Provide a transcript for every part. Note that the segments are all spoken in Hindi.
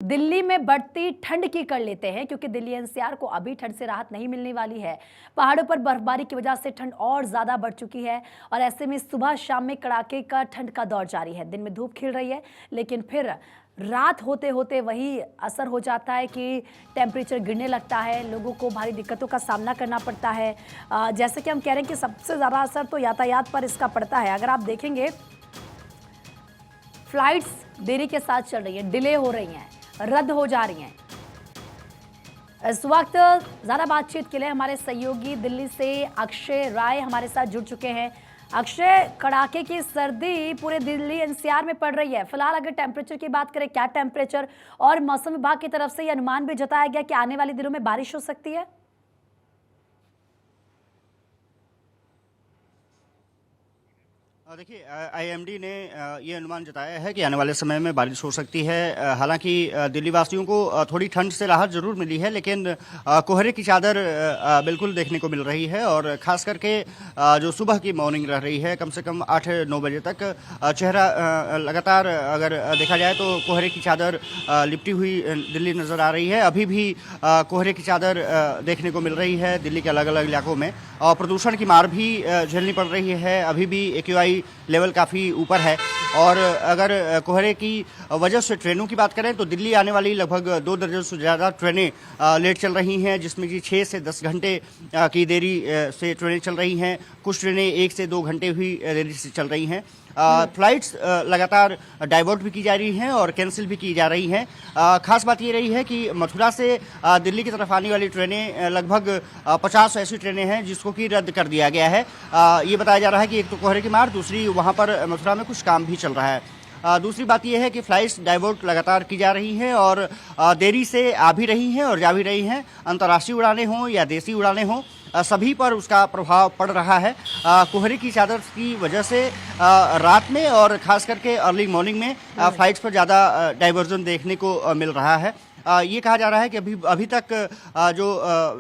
दिल्ली में बढ़ती ठंड की कर लेते हैं, क्योंकि दिल्ली एनसीआर को अभी ठंड से राहत नहीं मिलने वाली है। पहाड़ों पर बर्फबारी की वजह से ठंड और ज्यादा बढ़ चुकी है और ऐसे में सुबह शाम में कड़ाके का ठंड का दौर जारी है। दिन में धूप खिल रही है, लेकिन फिर रात होते होते वही असर हो जाता है कि टेम्परेचर गिरने लगता है, लोगों को भारी दिक्कतों का सामना करना पड़ता है। जैसे कि हम कह रहे हैं कि सबसे ज़्यादा असर तो यातायात पर इसका पड़ता है। अगर आप देखेंगे, फ्लाइट्स देरी के साथ चल रही है, डिले हो रही हैं, रद्द हो जा रही हैं। इस वक्त ज़्यादा बातचीत के लिए हमारे सहयोगी दिल्ली से अक्षय राय हमारे साथ जुड़ चुके हैं। अक्षय, कड़ाके की सर्दी पूरे दिल्ली एनसीआर में पड़ रही है। फिलहाल अगर टेम्परेचर की बात करें, क्या टेम्परेचर, और मौसम विभाग की तरफ से यह अनुमान भी जताया गया कि आने वाले दिनों में बारिश हो सकती है? देखिए, आईएमडी ने ये अनुमान जताया है कि आने वाले समय में बारिश हो सकती है। हालांकि दिल्ली वासियों को थोड़ी ठंड से राहत जरूर मिली है, लेकिन कोहरे की चादर बिल्कुल देखने को मिल रही है और खास करके जो सुबह की मॉर्निंग रह रही है, कम से कम 8-9 बजे तक चेहरा लगातार अगर देखा जाए तो कोहरे की चादर लिपटी हुई दिल्ली नज़र आ रही है। अभी भी कोहरे की चादर देखने को मिल रही है दिल्ली के अलग अलग इलाकों में, और प्रदूषण की मार भी झेलनी पड़ रही है। अभी भी AQI लेवल काफ़ी ऊपर है, और अगर कोहरे की वजह से ट्रेनों की बात करें तो दिल्ली आने वाली लगभग 2 दर्जन से ज़्यादा ट्रेनें लेट चल रही हैं, जिसमें कि 6 से 10 घंटे की देरी से ट्रेनें चल रही हैं। कुछ ट्रेनें 1 से 2 घंटे भी देरी से चल रही हैं। फ्लाइट्स लगातार डाइवर्ट भी की जा रही हैं और कैंसिल भी की जा रही हैं। खास बात ये रही है कि मथुरा से दिल्ली की तरफ आने वाली ट्रेनें लगभग 50 ऐसी ट्रेनें हैं जिसको कि रद्द कर दिया गया है। ये बताया जा रहा है कि एक तो कोहरे की मार, दूसरी वहाँ पर मथुरा में कुछ काम भी चल रहा है। दूसरी बात यह है कि फ्लाइट्स डाइवर्ट लगातार की जा रही हैं और देरी से आ भी रही हैं और जा भी रही हैं। अंतर्राष्ट्रीय उड़ानें हों या देसी उड़ानें हों, सभी पर उसका प्रभाव पड़ रहा है। कोहरे की चादर की वजह से रात में और खास करके अर्ली मॉर्निंग में फ्लाइट्स पर ज़्यादा डाइवर्जन देखने को मिल रहा है। ये कहा जा रहा है कि अभी तक जो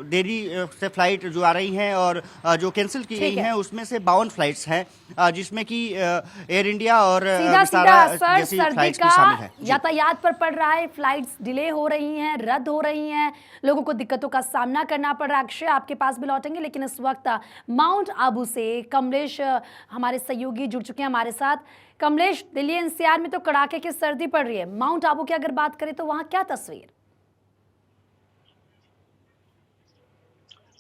देरी से फ्लाइट जो आ रही हैं और जो कैंसिल की गई हैं, उसमें से 52 फ्लाइट्स हैं, जिसमें कि एयर इंडिया और सीधा असर जैसी सर्दी फ्लाइट्स का भी शामिल है। यातायात पर पड़ रहा है। फ्लाइट्स डिले हो रही हैं, रद्द हो रही हैं, लोगों को दिक्कतों का सामना करना पड़ रहा है। अक्षय, आपके पास भी लौटेंगे, लेकिन इस वक्त माउंट आबू से कमलेश हमारे सहयोगी जुड़ चुके हैं हमारे साथ। कमलेश, दिल्ली एनसीआर में तो कड़ाके की सर्दी पड़ रही है, माउंट आबू की अगर बात करें तो वहां क्या तस्वीर?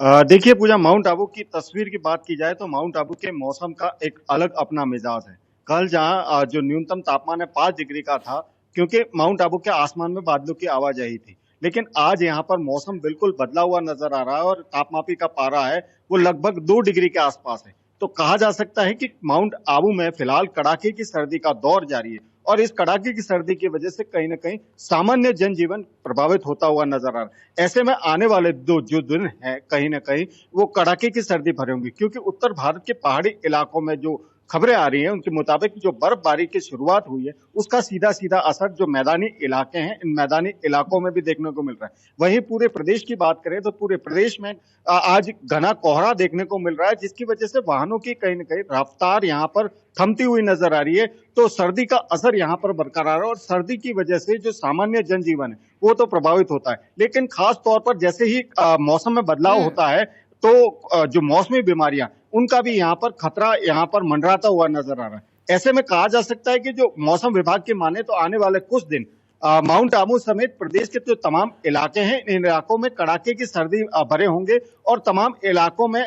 देखिए पूजा, माउंट आबू की तस्वीर की बात की जाए तो माउंट आबू के मौसम का एक अलग अपना मिजाज है। कल जहां जो न्यूनतम तापमान है 5 डिग्री का था, क्योंकि माउंट आबू के आसमान में बादलों की आवाजाही थी, लेकिन आज यहाँ पर मौसम बिल्कुल बदला हुआ नजर आ रहा है और तापमापी का पारा है वो लगभग 2 डिग्री के आसपास है। तो कहा जा सकता है कि माउंट आबू में फिलहाल कड़ाके की सर्दी का दौर जारी है और इस कड़ाके की सर्दी की वजह से कहीं ना कहीं सामान्य जनजीवन प्रभावित होता हुआ नजर आ रहा है। ऐसे में आने वाले जो दिन हैं कहीं ना कहीं वो कड़ाके की सर्दी भरे होंगे, क्योंकि उत्तर भारत के पहाड़ी इलाकों में जो खबरें आ रही हैं उनके मुताबिक जो बर्फबारी की शुरुआत हुई है उसका सीधा सीधा असर जो मैदानी इलाके हैं, इन मैदानी इलाकों में भी देखने को मिल रहा है। वहीं पूरे प्रदेश की बात करें तो पूरे प्रदेश में आज घना कोहरा देखने को मिल रहा है, जिसकी वजह से वाहनों की कहीं ना कहीं रफ्तार यहाँ पर थमती हुई नजर आ रही है। तो सर्दी का असर यहाँ पर बरकरार है और सर्दी की वजह से जो सामान्य जनजीवन है वो तो प्रभावित होता है, लेकिन खास तौर पर जैसे ही मौसम में बदलाव होता है तो जो मौसमी बीमारियां उनका भी यहाँ पर खतरा यहाँ पर मंडराता हुआ नजर आ रहा है। ऐसे में कहा जा सकता है कि जो मौसम विभाग की माने तो आने वाले कुछ दिन माउंट आबू समेत प्रदेश के जो तमाम इलाके हैं इन इलाकों में कड़ाके की सर्दी भरे होंगे और तमाम इलाकों में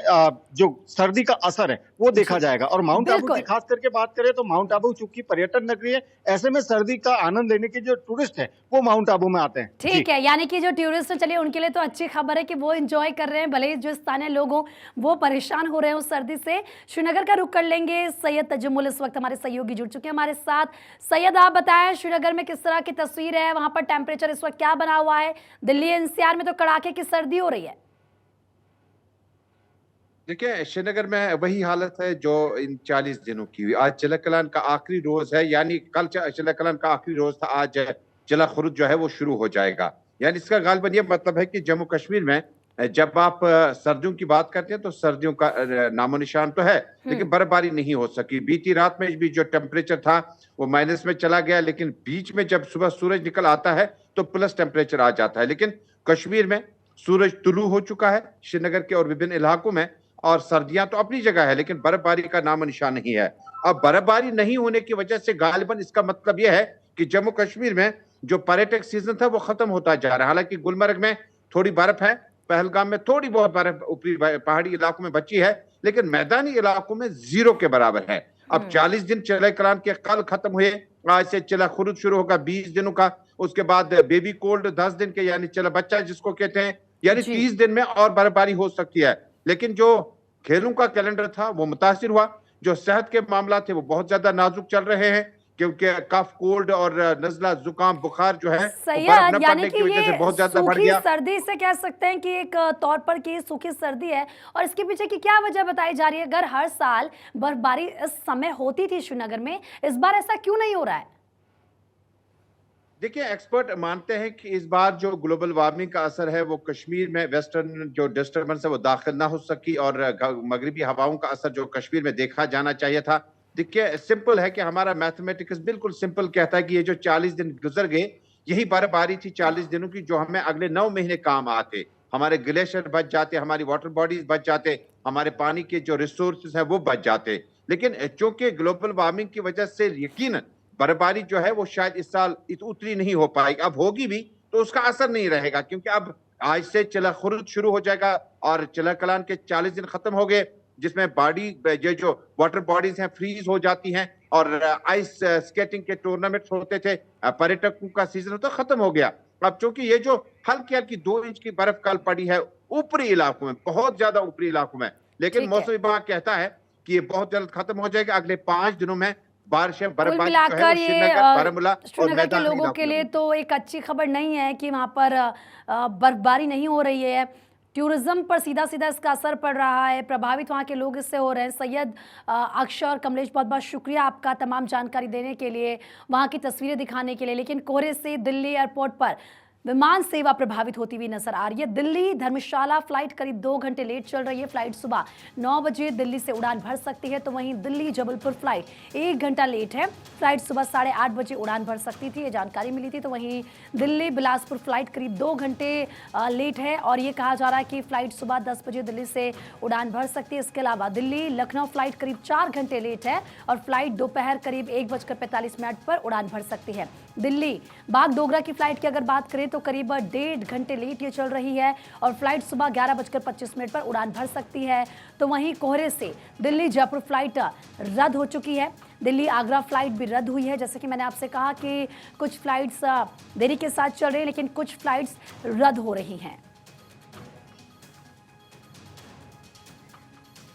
जो सर्दी का असर है वो देखा जाएगा। और माउंट आबू की खास करके बात करें तो माउंट आबू चूंकि पर्यटन नगरी है, ऐसे में सर्दी का आनंद लेने के जो टूरिस्ट है वो माउंट आबू में आते हैं। ठीक है, यानी कि जो टूरिस्ट चलिए उनके लिए तो अच्छी खबर है कि वो एंजॉय कर रहे हैं, भले ही जो स्थानीय लोग हों वो परेशान हो रहे हैं उस सर्दी से। श्रीनगर का रुख कर लेंगे, सैयद तजुमुल इस वक्त हमारे सहयोगी जुड़ चुके हैं हमारे साथ। सैयद, आप बताएं श्रीनगर में किस तरह की तस्वीर है, वहां पर टेम्परेचर इस वक्त क्या बना हुआ है? दिल्ली एनसीआर में तो कड़ाके की सर्दी हो रही है। देखिए, श्रीनगर में वही हालत है जो इन 40 दिनों की हुई। आज जला कलान का आखिरी रोज है, यानी कल जला कलान का आखिरी रोज था, आज जला खरुज जो है वो शुरू हो जाएगा। यानी इसका गालिबन ये मतलब है कि जम्मू कश्मीर में जब आप सर्दियों की बात करते हैं तो सर्दियों का नामो निशान तो है, लेकिन बर्फबारी नहीं हो सकी। बीती रात में भी जो टेम्परेचर था वो माइनस में चला गया, लेकिन बीच में जब सुबह सूरज निकल आता है तो प्लस टेम्परेचर आ जाता है। लेकिन कश्मीर में सूरज तुलू हो चुका है, श्रीनगर के और विभिन्न इलाकों में, और सर्दियां तो अपनी जगह है, लेकिन बर्फबारी का नामो निशान नहीं है। अब बर्फबारी नहीं होने की वजह से गालिबन इसका मतलब यह है कि जम्मू कश्मीर में जो पर्यटक सीजन था वो खत्म होता जा रहा है। हालांकि गुलमर्ग में थोड़ी बर्फ है, पहलगाम में थोड़ी बहुत बर्फ ऊपरी पहाड़ी इलाकों में बची है, लेकिन मैदानी इलाकों में जीरो के बराबर है। अब 40 दिन चले कलान के कल खत्म हुए, आज से चला खुरुद शुरू होगा 20 दिनों का, उसके बाद बेबी कोल्ड 10 दिन के, यानी चला बच्चा जिसको कहते हैं, यानी 30 दिन में और बर्फबारी हो सकती है। लेकिन जो खेलों का कैलेंडर था वो मुतासिर हुआ, जो सेहत के मामला थे वो बहुत ज्यादा नाजुक चल रहे हैं, क्योंकि कफ, कोल्ड और नजला, जुकाम, बुखार जो है सैयद, न यानी पड़ने कि की वजह से ये बहुत ज्यादा बढ़ सूखी गया। सर्दी से कह सकते हैं कि एक तौर पर कि ये सूखी सर्दी है, और इसके पीछे की क्या वजह बताई जा रही है? अगर हर साल बर्फबारी इस समय होती थी श्रीनगर में, इस बार ऐसा क्यों नहीं हो रहा है? देखिए, एक्सपर्ट मानते हैं कि इस बार जो ग्लोबल वार्मिंग का असर है वो कश्मीर में वेस्टर्न जो डिस्टर्बेंस है वो दाखिल ना हो सकी, और मगरिबी हवाओं का असर जो कश्मीर में देखा जाना चाहिए था। देखिए, सिंपल है कि हमारा मैथमेटिक्स बिल्कुल सिंपल कहता है कि ये जो 40 दिन गुजर गए, यही बर्फबारी थी 40 दिनों की, जो हमें अगले 9 महीने काम आते। हमारे ग्लेशियर बच जाते, हमारी वाटर बॉडीज बच जाते, हमारे पानी के जो रिसोर्सेज हैं वो बच जाते। लेकिन चूंकि ग्लोबल वार्मिंग की वजह से यकीनन बर्फबारी जो है वो शायद इस साल उतनी नहीं हो पाएगी। अब होगी भी तो उसका असर नहीं रहेगा, क्योंकि अब आज से चला खुरुद शुरू हो जाएगा, और चला कलान के 40 दिन खत्म हो गए, जिसमें बॉडी जो वाटर बॉडीज हैं फ्रीज हो जाती हैं, और आइस स्केटिंग के टूर्नामेंट्स होते थे, पर्यटकों का सीजन तो खत्म हो गया। अब चूंकि ये जो हल्की हल्की 2 इंच की बर्फ कल पड़ी है ऊपरी इलाकों में, बहुत ज्यादा ऊपरी इलाकों में, लेकिन ठीक है। मौसम विभाग कहता है कि ये बहुत जल्द खत्म हो जाएगा। अगले 5 दिनों में बारिशें, कुल बर्फबारी जो है मिलाकर वो ये श्रीनगर, बारामूला और श्रीनगर के मैदानी लोगों के इलाकों लिए में। तो एक अच्छी खबर नहीं है कि वहाँ पर बर्फबारी नहीं हो रही है। टूरिज्म पर सीधा सीधा इसका असर पड़ रहा है, प्रभावित वहाँ के लोग इससे हो रहे हैं। सैयद अक्षर और कमलेश, बहुत बहुत शुक्रिया आपका तमाम जानकारी देने के लिए, वहाँ की तस्वीरें दिखाने के लिए। लेकिन कोहरे से दिल्ली एयरपोर्ट पर विमान सेवा प्रभावित होती हुई नजर आ रही है। दिल्ली धर्मशाला फ्लाइट करीब 2 घंटे लेट चल रही है। फ्लाइट सुबह 9 बजे दिल्ली से उड़ान भर सकती है, तो वहीं दिल्ली जबलपुर फ्लाइट 1 घंटा लेट है। फ्लाइट सुबह 8:30 बजे उड़ान भर सकती थी, ये जानकारी मिली थी। तो वहीं दिल्ली बिलासपुर फ्लाइट करीब 2 घंटे लेट है, और ये कहा जा रहा है कि फ्लाइट सुबह 10 बजे दिल्ली से उड़ान भर सकती है। इसके अलावा दिल्ली लखनऊ फ्लाइट करीब 4 घंटे लेट है, और फ्लाइट दोपहर करीब 1:45 पर उड़ान भर सकती है। दिल्ली बागडोगरा की फ्लाइट की अगर बात करें तो करीब 1.5 घंटे लेट ये चल रही है, और फ्लाइट सुबह 11:25 पर उड़ान भर सकती है। तो वहीं कोहरे से दिल्ली जयपुर फ्लाइट रद्द हो चुकी है। दिल्ली आगरा फ्लाइट भी रद्द हुई है। जैसे कि मैंने आपसे कहा कि कुछ फ्लाइट्स देरी के साथ चल रही है, लेकिन कुछ फ्लाइट्स रद्द हो रही हैं।